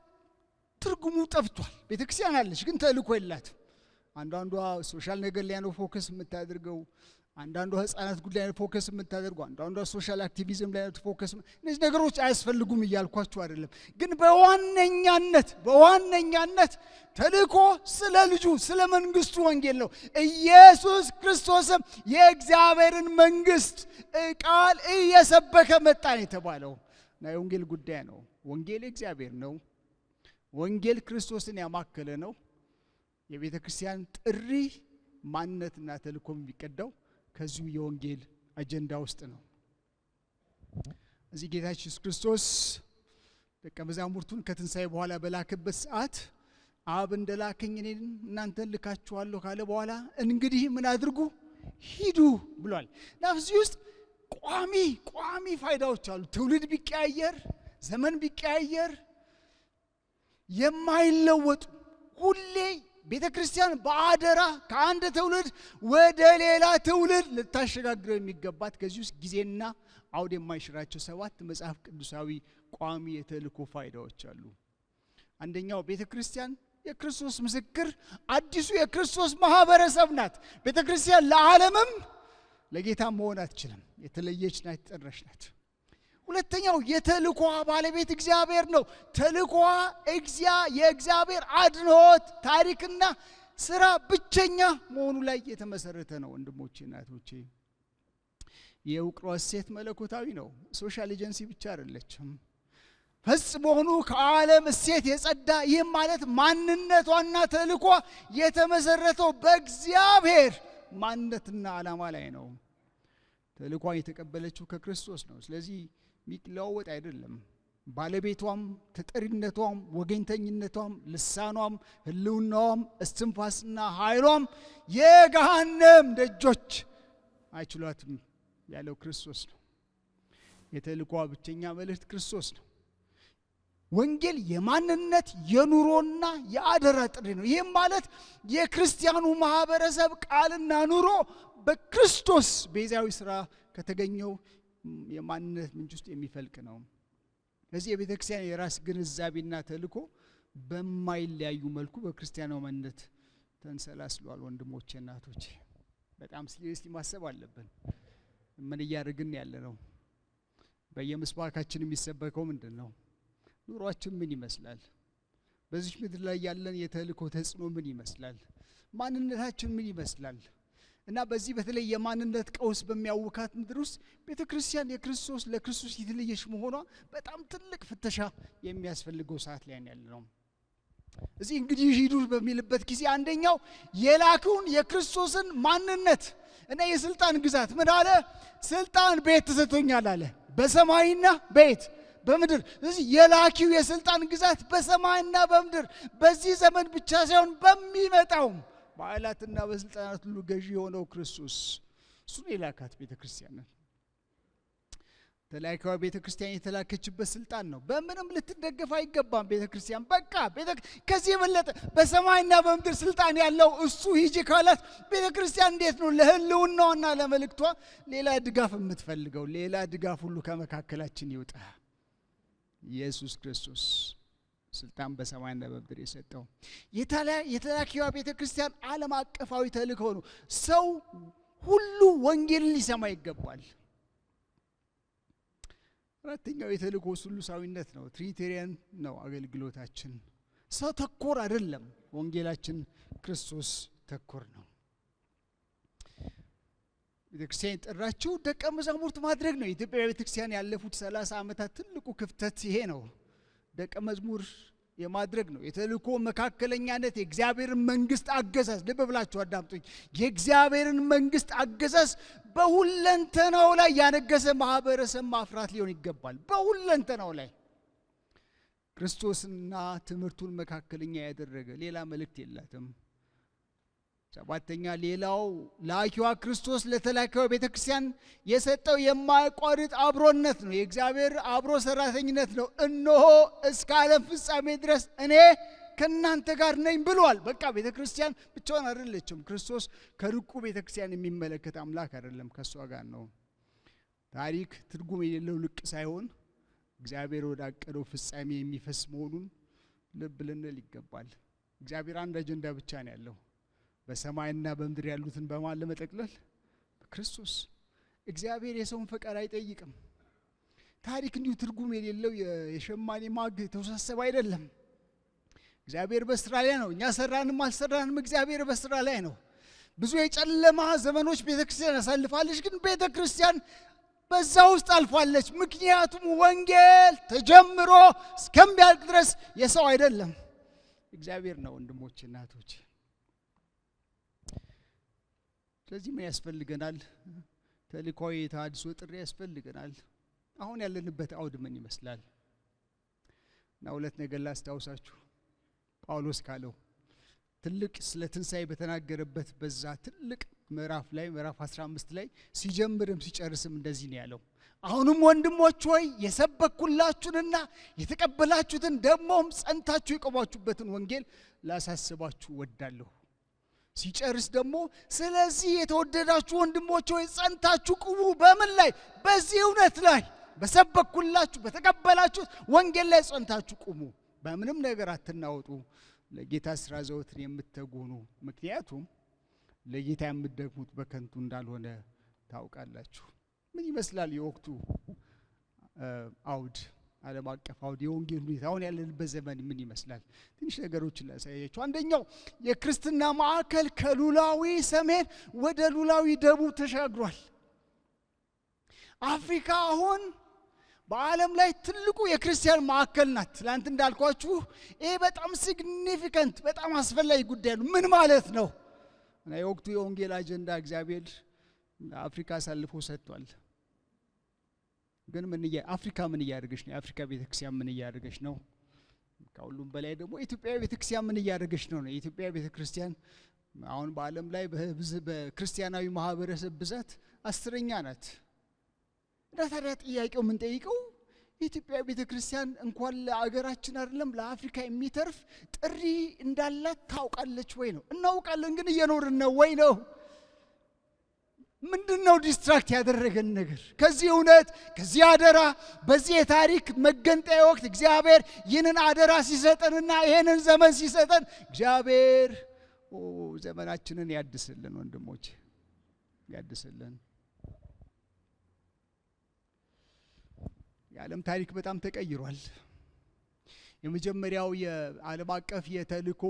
ትርጉሙ ጠፍቷል። ቤተክርስቲያን አለች ግን ተልእኮ የላትም። አንዳንዷ ሶሻል ነገር ላይ ነው ፎከስ የምታደርገው፣ አንዳንዷ ህፃናት ጉዳይ ላይ ፎከስ የምታደርገው፣ አንዳንዷ ሶሻል አክቲቪዝም ላይ ነው ፎከስ። እነዚህ ነገሮች አያስፈልጉም እያልኳችሁ አይደለም፣ ግን በዋነኛነት ተልእኮ ስለ ልጁ ስለ መንግስቱ ወንጌል ነው። ኢየሱስ ክርስቶስም የእግዚአብሔርን መንግስት ቃል እየሰበከ መጣ ነው የተባለው እና የወንጌል ጉዳይ ነው። ወንጌል እግዚአብሔር ነው። ወንጌል ክርስቶስን ያማከለ ነው። የቤተ ክርስቲያን ጥሪ ማንነትና ተልእኮ የሚቀዳው ከዚሁ የወንጌል አጀንዳ ውስጥ ነው። እዚህ ጌታ ኢየሱስ ክርስቶስ ደቀ መዛሙርቱን ከትንሣኤ በኋላ በላከበት ሰዓት አብ እንደላከኝ እኔን እናንተን ልካችኋለሁ ካለ በኋላ እንግዲህ ምን አድርጉ? ሂዱ ብሏል። እና እዚህ ውስጥ ቋሚ ፋይዳዎች አሉ። ትውልድ ቢቀያየር፣ ዘመን ቢቀያየር የማይለወጡ ሁሌ ቤተ ክርስቲያን በአደራ ከአንድ ትውልድ ወደ ሌላ ትውልድ ልታሸጋግረው የሚገባት ከዚህ ውስጥ ጊዜና አውድ የማይሽራቸው 7 መጽሐፍ ቅዱሳዊ ቋሚ የተልእኮ ፋይዳዎች አሉ። አንደኛው ቤተ ክርስቲያን የክርስቶስ ምስክር፣ አዲሱ የክርስቶስ ማህበረሰብ ናት። ቤተ ክርስቲያን ለዓለምም ለጌታ መሆን አትችልም። የተለየች ናት፣ የተጠራች ናት። ሁለተኛው የተልእኮ ባለቤት እግዚአብሔር ነው። ተልእኮ የእግዚአብሔር አድኖት ታሪክና ስራ ብቸኛ መሆኑ ላይ የተመሰረተ ነው። ወንድሞቼ እናቶቼ፣ የውቅሮ ሴት መለኮታዊ ነው። ሶሻል ኤጀንሲ ብቻ አይደለችም። ፈጽሞ ሆኖ ከዓለም እሴት የጸዳ፣ ይህም ማለት ማንነቷና ተልእኮ የተመሰረተው በእግዚአብሔር ማንነትና ዓላማ ላይ ነው። ተልእኳን የተቀበለችው ከክርስቶስ ነው። ስለዚህ የሚለዋወጥ አይደለም። ባለቤቷም፣ ተጠሪነቷም፣ ወገኝተኝነቷም፣ ልሳኗም፣ ህልውናዋም፣ እስትንፋስና ኃይሏም የገሃነም ደጆች አይችሏትም ያለው ክርስቶስ ነው። የተልእኳ ብቸኛ መልእክት ክርስቶስ ነው። ወንጌል የማንነት የኑሮና የአደራ ጥሪ ነው። ይህም ማለት የክርስቲያኑ ማህበረሰብ ቃልና ኑሮ በክርስቶስ ቤዛዊ ስራ ከተገኘው የማንነት ምንጭ ውስጥ የሚፈልቅ ነው። ለዚህ የቤተ ክርስቲያን የራስ ግንዛቤና ተልእኮ በማይለያዩ መልኩ በክርስቲያናዊ ማንነት ተንሰላስሏል። ወንድሞቼ እናቶቼ፣ በጣም ሲሪየስሊ ማሰብ አለብን። ምን እያደረግን ያለ ነው? በየምስባካችን የሚሰበከው ምንድን ነው? ኑሯችን ምን ይመስላል? በዚህ ምድር ላይ ያለን የተልእኮ ተጽዕኖ ምን ይመስላል? ማንነታችን ምን ይመስላል? እና በዚህ በተለይ የማንነት ቀውስ በሚያውካት ምድር ውስጥ ቤተ ክርስቲያን የክርስቶስ ለክርስቶስ የተለየች መሆኗ በጣም ትልቅ ፍተሻ የሚያስፈልገው ሰዓት ላይ ያለ ነው። እዚህ እንግዲህ ሂዱ በሚልበት ጊዜ አንደኛው የላከውን የክርስቶስን ማንነት እና የስልጣን ግዛት ምን አለ? ስልጣን ቤት ተሰጥቶኛል አለ፣ በሰማይና ቤት በምድር። ስለዚህ የላኪው የስልጣን ግዛት በሰማይና በምድር በዚህ ዘመን ብቻ ሳይሆን በሚመጣውም በዓላትና በስልጣናት ሁሉ ገዢ የሆነው ክርስቶስ እሱን የላካት ቤተ ክርስቲያን ነው። ተላካዋ ቤተ ክርስቲያን የተላከችበት ስልጣን ነው። በምንም ልትደገፍ አይገባም። ቤተ ክርስቲያን በቃ ከዚህ የበለጠ በሰማይና በምድር ስልጣን ያለው እሱ ሂጂ ካላት ቤተ ክርስቲያን እንዴት ነው ለህልውናዋና ለመልእክቷ ሌላ ድጋፍ የምትፈልገው? ሌላ ድጋፍ ሁሉ ከመካከላችን ይውጣ። ኢየሱስ ክርስቶስ ስልጣን በሰማይና በምድር የሰጠው የተላኪዋ ቤተ ክርስቲያን ዓለም አቀፋዊ ተልእኮ ነው። ሰው ሁሉ ወንጌልን ሊሰማ ይገባል። አራተኛው የተልእኮ ስሉሳዊነት ነው። ትሪኒቴሪያን ነው አገልግሎታችን። ሰው ተኮር አይደለም። ወንጌላችን ክርስቶስ ተኮር ነው። ቤተክርስቲያን የጠራችው ደቀ መዛሙርት ማድረግ ነው። የኢትዮጵያ ቤተክርስቲያን ያለፉት 30 ዓመታት ትልቁ ክፍተት ይሄ ነው። ደቀ መዝሙር የማድረግ ነው። የተልእኮ መካከለኛነት የእግዚአብሔርን መንግስት አገዛዝ፣ ልብ ብላችሁ አዳምጡኝ። የእግዚአብሔርን መንግስት አገዛዝ በሁለንተናው ላይ ያነገሰ ማህበረሰብ ማፍራት ሊሆን ይገባል። በሁለንተናው ላይ ክርስቶስና ትምህርቱን መካከለኛ ያደረገ ሌላ መልእክት የላትም። ሰባተኛ ሌላው ላኪዋ ክርስቶስ ለተላከው ቤተክርስቲያን የሰጠው የማይቋርጥ አብሮነት ነው። የእግዚአብሔር አብሮ ሰራተኝነት ነው። እነሆ እስከ ዓለም ፍጻሜ ድረስ እኔ ከእናንተ ጋር ነኝ ብሏል። በቃ ቤተክርስቲያን ብቻዋን አይደለችም። ክርስቶስ ከርቁ ቤተክርስቲያን የሚመለከት አምላክ አይደለም፣ ከሷ ጋር ነው። ታሪክ ትርጉም የሌለው ልቅ ሳይሆን እግዚአብሔር ወዳቀደው ፍጻሜ የሚፈስ መሆኑን ልብ ልንል ይገባል። እግዚአብሔር አንድ አጀንዳ ብቻ ነው ያለው፣ በሰማይና በምድር ያሉትን በማን ለመጠቅለል? በክርስቶስ። እግዚአብሔር የሰውን ፈቃድ አይጠይቅም። ታሪክ እንዲሁ ትርጉም የሌለው የሸማኔ ማግ ተወሳሰብ አይደለም። እግዚአብሔር በስራ ላይ ነው። እኛ ሰራንም አልሰራንም እግዚአብሔር በስራ ላይ ነው። ብዙ የጨለማ ዘመኖች ቤተክርስቲያን ያሳልፋለች፣ ግን ቤተክርስቲያን በዛ ውስጥ አልፋለች። ምክንያቱም ወንጌል ተጀምሮ እስከሚያልቅ ድረስ የሰው አይደለም፣ እግዚአብሔር ነው። ወንድሞች እናቶች፣ ስለዚህ ምን ያስፈልገናል? ተልእኮዊ የተሃድሶ ጥሪ ያስፈልገናል። አሁን ያለንበት አውድ ምን ይመስላል? እና ሁለት ነገር ላስታውሳችሁ። ጳውሎስ ካለው ትልቅ ስለ ትንሣኤ በተናገረበት በዛ ትልቅ ምዕራፍ ላይ ምዕራፍ 15 ላይ ሲጀምርም ሲጨርስም እንደዚህ ነው ያለው። አሁንም ወንድሞች ሆይ የሰበኩላችሁንና የተቀበላችሁትን ደግሞም ጸንታችሁ የቆማችሁበትን ወንጌል ላሳስባችሁ ወዳለሁ። ሲጨርስ ደግሞ ስለዚህ የተወደዳችሁ ወንድሞች ሆይ ጸንታችሁ ቁሙ። በምን ላይ? በዚህ እውነት ላይ፣ በሰበኩላችሁ በተቀበላችሁት ወንጌል ላይ ጸንታችሁ ቁሙ። በምንም ነገር አትናወጡ፣ ለጌታ ስራ ዘወትር የምትተጉ ሁኑ። ምክንያቱም ለጌታ የምትደክሙት በከንቱ እንዳልሆነ ታውቃላችሁ። ምን ይመስላል የወቅቱ አውድ? ዓለም አቀፍ አውድ የወንጌል ሁኔታ አሁን ያለንበት ዘመን ምን ይመስላል? ትንሽ ነገሮችን ላሳያችሁ። አንደኛው የክርስትና ማዕከል ከሉላዊ ሰሜን ወደ ሉላዊ ደቡብ ተሻግሯል። አፍሪካ አሁን በዓለም ላይ ትልቁ የክርስቲያን ማዕከል ናት። ትላንት እንዳልኳችሁ ይሄ በጣም ሲግኒፊካንት በጣም አስፈላጊ ጉዳይ ነው። ምን ማለት ነው? እና የወቅቱ የወንጌል አጀንዳ እግዚአብሔር አፍሪካ አሳልፎ ሰጥቷል። ግን አፍሪካ ምን እያደረገች ነው? የአፍሪካ ቤተክርስቲያን ምን እያደረገች ነው? ከሁሉም በላይ ደግሞ የኢትዮጵያ ቤተክርስቲያን ምን እያደረገች ነው? የኢትዮጵያ ቤተክርስቲያን አሁን በዓለም ላይ በክርስቲያናዊ ማህበረሰብ ብዛት 10ኛ ናት። እና ታዲያ ጥያቄው ምን ጠይቀው የኢትዮጵያ ቤተክርስቲያን እንኳን ለአገራችን አይደለም ለአፍሪካ የሚተርፍ ጥሪ እንዳላት ታውቃለች ወይ ነው? እናውቃለን፣ ግን እየኖርን ነው ወይ ነው? ምንድነው ዲስትራክት ያደረገን ነገር? ከዚህ እውነት ከዚህ አደራ በዚህ የታሪክ መገንጠያ ወቅት እግዚአብሔር ይህንን አደራ ሲሰጠንና ይህንን ዘመን ሲሰጠን እግዚአብሔር ዘመናችንን ያድስልን፣ ወንድሞች ያድስልን። የዓለም ታሪክ በጣም ተቀይሯል። የመጀመሪያው የዓለም አቀፍ የተልእኮ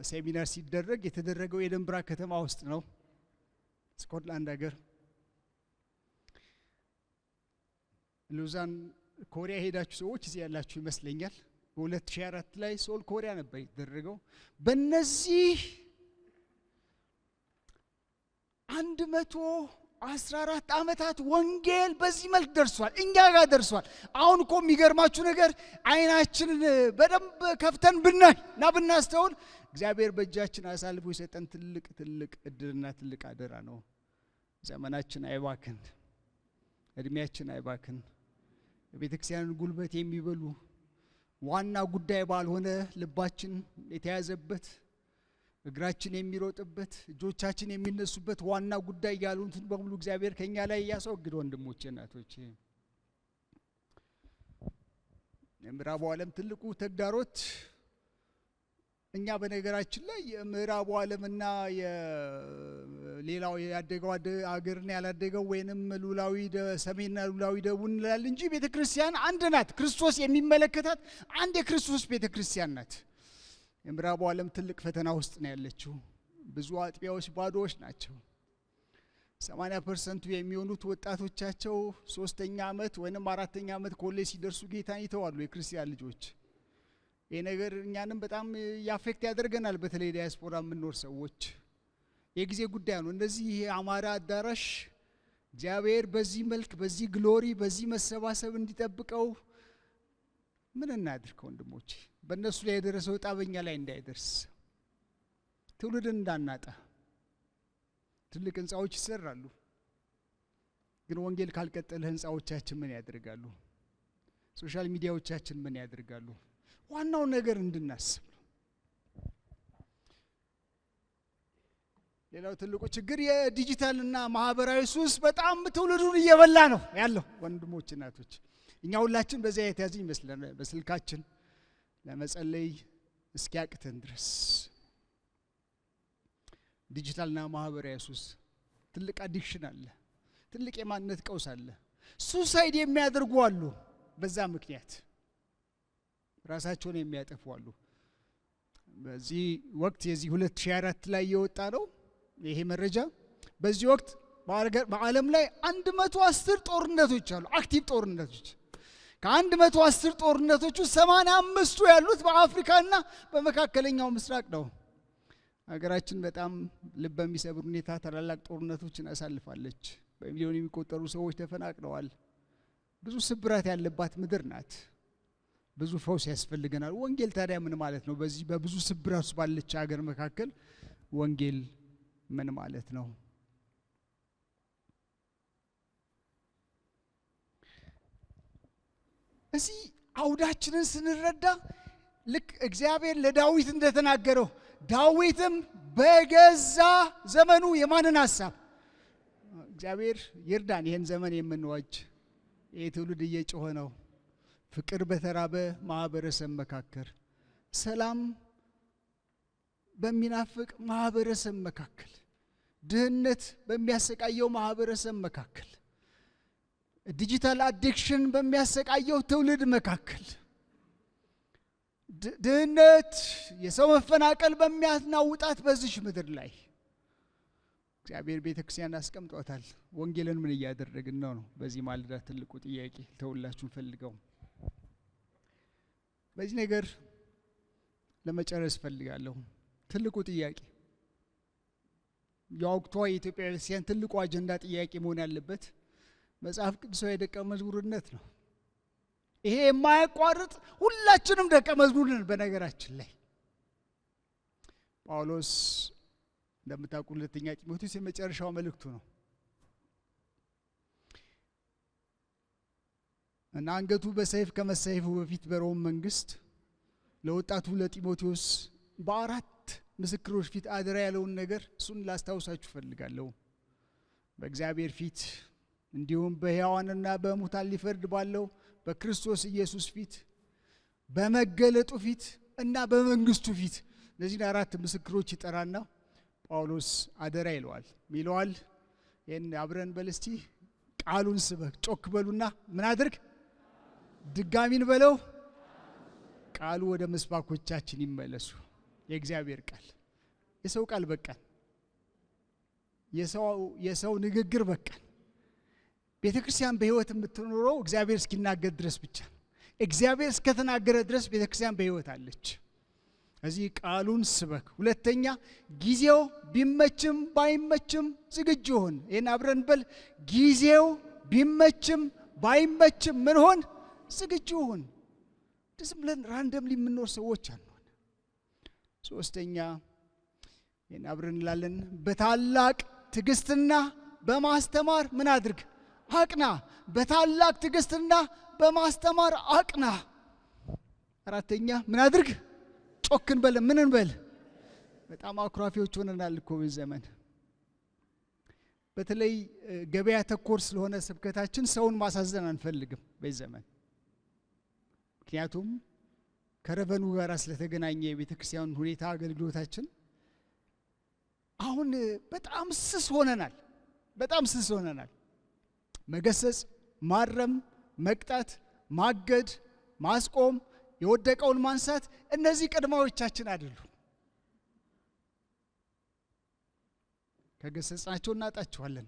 ሴሚናር ሲደረግ የተደረገው የኤደንብራ ከተማ ውስጥ ነው፣ ስኮትላንድ ሀገር። ሉዛን ኮሪያ ሄዳችሁ ሰዎች እዚህ ያላችሁ ይመስለኛል። በ2004 ላይ ሶል ኮሪያ ነበር የተደረገው። በእነዚህ 114 ዓመታት ወንጌል በዚህ መልክ ደርሷል፣ እኛ ጋር ደርሷል። አሁን እኮ የሚገርማችሁ ነገር አይናችንን በደንብ ከፍተን ብናይ እና ብናስተውል እግዚአብሔር በእጃችን አሳልፎ የሰጠን ትልቅ እድልና ትልቅ አደራ ነው። ዘመናችን አይባክን፣ እድሜያችን አይባክን። የቤተክርስቲያንን ጉልበት የሚበሉ ዋና ጉዳይ ባልሆነ ልባችን የተያዘበት እግራችን የሚሮጥበት እጆቻችን የሚነሱበት ዋና ጉዳይ ያሉትን በሙሉ እግዚአብሔር ከኛ ላይ ያስወግድ። ወንድሞቼ እናቶቼ፣ የምዕራቡ ዓለም ትልቁ ተግዳሮት እኛ በነገራችን ላይ የምዕራቡ ዓለምና የሌላው ያደገው አገርና ያላደገው ወይንም ሉላዊ ሰሜንና ሉላዊ ደቡብ እንላለን እንጂ ቤተክርስቲያን አንድ ናት። ክርስቶስ የሚመለከታት አንድ የክርስቶስ ቤተክርስቲያን ናት። የምዕራቡ ዓለም ትልቅ ፈተና ውስጥ ነው ያለችው። ብዙ አጥቢያዎች ባዶዎች ናቸው። 80% የሚሆኑት ወጣቶቻቸው 3ኛ ዓመት ወይንም 4ኛ ዓመት ኮሌጅ ሲደርሱ ጌታን ይተዋሉ። የክርስቲያን ልጆች ይሄ ነገር እኛንም በጣም ያፌክት ያደርገናል። በተለይ ዲያስፖራ የምንኖር ሰዎች የጊዜ ጉዳይ ነው። እንደዚህ አማራ አዳራሽ እግዚአብሔር በዚህ መልክ በዚህ ግሎሪ በዚህ መሰባሰብ እንዲጠብቀው ምን እናድርግ ወንድሞቼ? በእነሱ ላይ የደረሰው ዕጣ በእኛ ላይ እንዳይደርስ ትውልድን እንዳናጣ። ትልቅ ህንፃዎች ይሰራሉ፣ ግን ወንጌል ካልቀጠለ ህንፃዎቻችን ምን ያደርጋሉ? ሶሻል ሚዲያዎቻችን ምን ያደርጋሉ? ዋናው ነገር እንድናስብ ነው። ሌላው ትልቁ ችግር የዲጂታልና ማህበራዊ ሱስ በጣም ትውልዱን እየበላ ነው ያለው። ወንድሞች እናቶች፣ እኛ ሁላችን በዚያ የተያዝን ይመስላል በስልካችን ለመጸለይ እስኪያቅተን ድረስ። ዲጂታልና ማህበራዊ ሱስ ትልቅ አዲክሽን አለ፣ ትልቅ የማንነት ቀውስ አለ። ሱሳይድ የሚያደርጉ አሉ፣ በዛ ምክንያት ራሳቸውን የሚያጠፉ አሉ። በዚህ ወቅት የዚህ 2004 ላይ የወጣ ነው ይሄ መረጃ። በዚህ ወቅት በዓለም ላይ 110 ጦርነቶች አሉ፣ አክቲቭ ጦርነቶች። ከ110 ጦርነቶቹ 85ቱ ያሉት በአፍሪካና በመካከለኛው ምስራቅ ነው። ሀገራችን በጣም ልብ በሚሰብር ሁኔታ ታላላቅ ጦርነቶችን አሳልፋለች። በሚሊዮን የሚቆጠሩ ሰዎች ተፈናቅለዋል። ብዙ ስብራት ያለባት ምድር ናት። ብዙ ፈውስ ያስፈልገናል። ወንጌል ታዲያ ምን ማለት ነው? በዚህ በብዙ ስብራት ውስጥ ባለች ሀገር መካከል ወንጌል ምን ማለት ነው? እዚህ አውዳችንን ስንረዳ ልክ እግዚአብሔር ለዳዊት እንደተናገረው ዳዊትም በገዛ ዘመኑ የማንን ሐሳብ እግዚአብሔር ይርዳን። ይህን ዘመን የምንዋጅ ይህ ትውልድ እየጮኸ ነው። ፍቅር በተራበ ማህበረሰብ መካከል፣ ሰላም በሚናፍቅ ማህበረሰብ መካከል፣ ድህነት በሚያሰቃየው ማህበረሰብ መካከል፣ ዲጂታል አዲክሽን በሚያሰቃየው ትውልድ መካከል፣ ድህነት የሰው መፈናቀል በሚያናውጣት በዚች ምድር ላይ እግዚአብሔር ቤተክርስቲያን አስቀምጧታል። ወንጌልን ምን እያደረግን ነው? በዚህ ማለዳ ትልቁ ጥያቄ ተውላችሁ ፈልገው በዚህ ነገር ለመጨረስ ፈልጋለሁ። ትልቁ ጥያቄ የወቅቷ የኢትዮጵያ ቤተክርስቲያን ትልቁ አጀንዳ ጥያቄ መሆን ያለበት መጽሐፍ ቅዱሳዊ ደቀ መዝሙርነት ነው። ይሄ የማያቋርጥ ሁላችንም ደቀ መዝሙር ነን። በነገራችን ላይ ጳውሎስ እንደምታውቁ ሁለተኛ ጢሞቴዎስ የመጨረሻው መልእክቱ ነው እና አንገቱ በሰይፍ ከመሰየፉ በፊት በሮም መንግስት ለወጣቱ ለጢሞቴዎስ በአራት ምስክሮች ፊት አደራ ያለውን ነገር እሱን ላስታውሳችሁ ፈልጋለሁ። በእግዚአብሔር ፊት እንዲሁም በሕያዋንና በሙታን ሊፈርድ ባለው በክርስቶስ ኢየሱስ ፊት በመገለጡ ፊት እና በመንግስቱ ፊት እነዚህን አራት ምስክሮች ይጠራና ጳውሎስ አደራ ይለዋል። ይለዋል ይህን አብረን በልስቲ ቃሉን ስበክ ጮክ በሉና ምን አድርግ ድጋሚን በለው ቃሉ ወደ መስባኮቻችን ይመለሱ። የእግዚአብሔር ቃል የሰው ቃል በቃን፣ የሰው ንግግር በቃን። ቤተክርስቲያን በህይወት የምትኖረው እግዚአብሔር እስኪናገር ድረስ ብቻ ነው። እግዚአብሔር እስከተናገረ ድረስ ቤተክርስቲያን በህይወት አለች። እዚህ ቃሉን ስበክ። ሁለተኛ ጊዜው ቢመችም ባይመችም ዝግጁ ሁን። ይሄን አብረን በል ጊዜው ቢመችም ባይመችም ምን ሆን ዝግጁ ሁን። ዝም ብለን ራንደምሊ የምንኖር ሰዎች አንሆን። ሶስተኛ ይሄን አብረን እንላለን በታላቅ ትዕግስትና በማስተማር ምን አድርግ አቅና። በታላቅ ትዕግስትና በማስተማር አቅና። አራተኛ ምን አድርግ ጮክን በል ምንን በል። በጣም አኩራፊዎች ሆነናል እኮ በዚህ ዘመን። በተለይ ገበያ ተኮር ስለሆነ ስብከታችን ሰውን ማሳዘን አንፈልግም በዚህ ዘመን። ምክንያቱም ከረቨኑ ጋር ስለተገናኘ የቤተክርስቲያን ሁኔታ አገልግሎታችን አሁን በጣም ስስ ሆነናል። በጣም ስስ ሆነናል። መገሰጽ፣ ማረም፣ መቅጣት፣ ማገድ፣ ማስቆም፣ የወደቀውን ማንሳት እነዚህ ቅድማዎቻችን አይደሉም። ከገሰጽናቸው እናጣቸዋለን።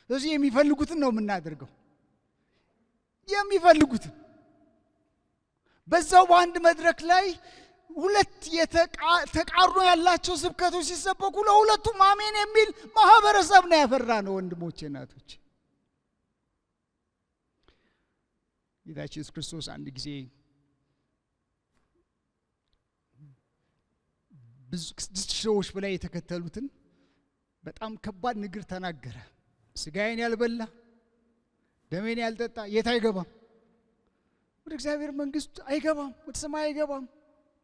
ስለዚህ የሚፈልጉትን ነው የምናደርገው። የሚፈልጉትን በዛው በአንድ መድረክ ላይ ሁለት ተቃርኖ ያላቸው ስብከቶች ሲሰበኩ ለሁለቱም አሜን የሚል ማህበረሰብ ነው ያፈራ ነው። ወንድሞቼ እናቶች፣ ጌታችን ኢየሱስ ክርስቶስ አንድ ጊዜ ብዙ ሰዎች በላይ የተከተሉትን በጣም ከባድ ንግር ተናገረ። ስጋዬን ያልበላ ደሜን ያልጠጣ የት አይገባም? ወደ እግዚአብሔር መንግስት አይገባም፣ ወደ ሰማይ አይገባም።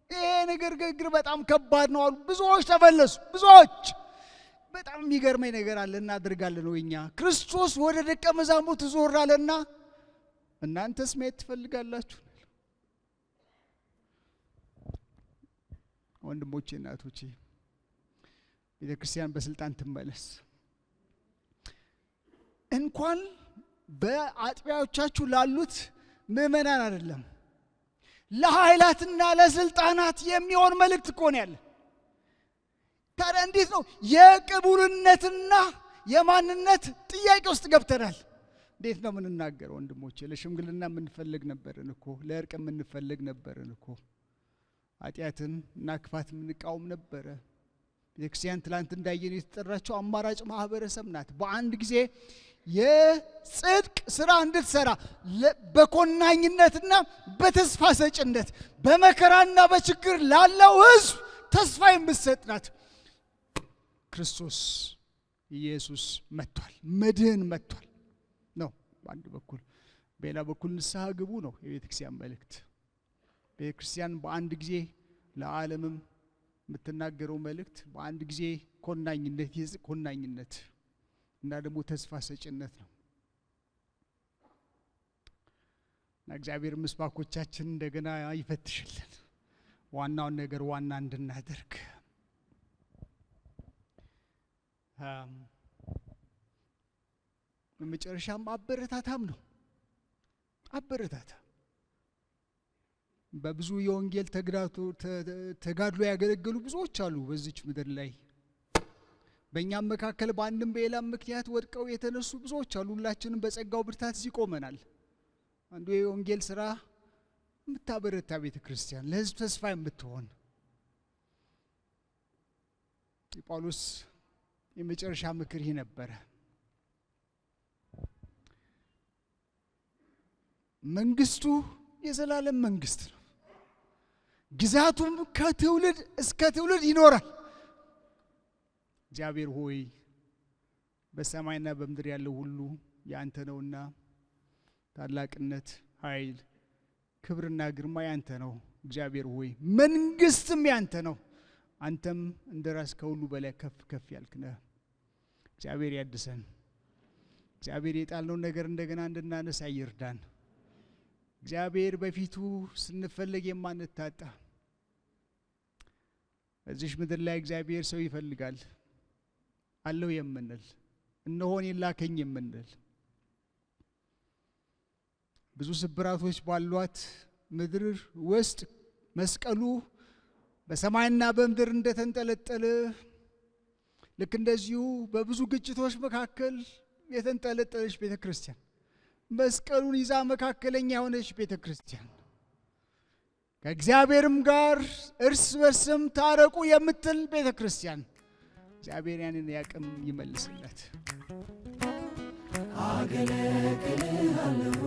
ይሄ ንግግር በጣም ከባድ ነው አሉ። ብዙዎች ተመለሱ። ብዙዎች በጣም የሚገርመኝ ነገር አለ። እናደርጋለን ነው እኛ ክርስቶስ ወደ ደቀ መዛሙርቱ ዞር አለና እናንተስ ማየት ትፈልጋላችሁ? ወንድሞቼ እናቶቼ ቤተክርስቲያን በስልጣን ትመለስ። እንኳን በአጥቢያዎቻችሁ ላሉት ምእመናን አይደለም ለኃይላትና ለስልጣናት የሚሆን መልእክት እኮ ነው ያለ። ታዲያ እንዴት ነው የቅቡልነትና የማንነት ጥያቄ ውስጥ ገብተናል? እንዴት ነው የምንናገረው? ወንድሞቼ ለሽምግልና የምንፈልግ ነበርን እኮ፣ ለእርቅ የምንፈልግ ነበርን እኮ፣ ኃጢአትን እና ክፋት የምንቃወም ነበረ። ቤተክርስቲያን ትላንት እንዳየነው የተጠራቸው አማራጭ ማህበረሰብ ናት። በአንድ ጊዜ የጽድቅ ስራ እንድትሰራ በኮናኝነትና በተስፋ ሰጭነት በመከራና በችግር ላለው ሕዝብ ተስፋ የምትሰጥ ናት። ክርስቶስ ኢየሱስ መጥቷል፣ መድህን መጥቷል ነው በአንድ በኩል። በሌላ በኩል ንስሐ ግቡ ነው የቤተክርስቲያን መልእክት። ቤተክርስቲያን በአንድ ጊዜ ለዓለምም የምትናገረው መልእክት በአንድ ጊዜ ኮናኝነት፣ የጽድቅ ኮናኝነት እና ደግሞ ተስፋ ሰጭነት ነው። እና እግዚአብሔር ምስባኮቻችን እንደገና ይፈትሽልን፣ ዋናውን ነገር ዋና እንድናደርግ። በመጨረሻም አበረታታም ነው። አበረታታ በብዙ የወንጌል ተጋድሎ ያገለገሉ ብዙዎች አሉ በዚች ምድር ላይ። በእኛም መካከል በአንድም በሌላም ምክንያት ወድቀው የተነሱ ብዙዎች አሉ። ሁላችንም በጸጋው ብርታት እዚህ ቆመናል። አንዱ የወንጌል ስራ የምታበረታ ቤተክርስቲያን፣ ለሕዝብ ተስፋ የምትሆን። የጳውሎስ የመጨረሻ ምክር ይህ ነበረ። መንግስቱ የዘላለም መንግስት ነው፣ ግዛቱም ከትውልድ እስከ ትውልድ ይኖራል። እግዚአብሔር ሆይ በሰማይና በምድር ያለው ሁሉ ያንተ ነውና ታላቅነት፣ ኃይል፣ ክብርና ግርማ ያንተ ነው። እግዚአብሔር ሆይ መንግስትም ያንተ ነው። አንተም እንደራስ ከሁሉ በላይ ከፍ ከፍ ያልክ ነህ። እግዚአብሔር ያድሰን። እግዚአብሔር የጣልነውን ነገር እንደገና እንድናነሳ ይርዳን። እግዚአብሔር በፊቱ ስንፈለግ የማንታጣ በዚህ ምድር ላይ እግዚአብሔር ሰው ይፈልጋል አለው የምንል፣ እነሆን የላከኝ የምንል፣ ብዙ ስብራቶች ባሏት ምድር ውስጥ መስቀሉ በሰማይና በምድር እንደተንጠለጠለ ልክ እንደዚሁ በብዙ ግጭቶች መካከል የተንጠለጠለች ቤተክርስቲያን፣ መስቀሉን ይዛ መካከለኛ የሆነች ቤተክርስቲያን፣ ከእግዚአብሔርም ጋር እርስ በርስም ታረቁ የምትል ቤተክርስቲያን እግዚአብሔር ያንን ያቅም ይመልስለት። አገለግልሃለሁ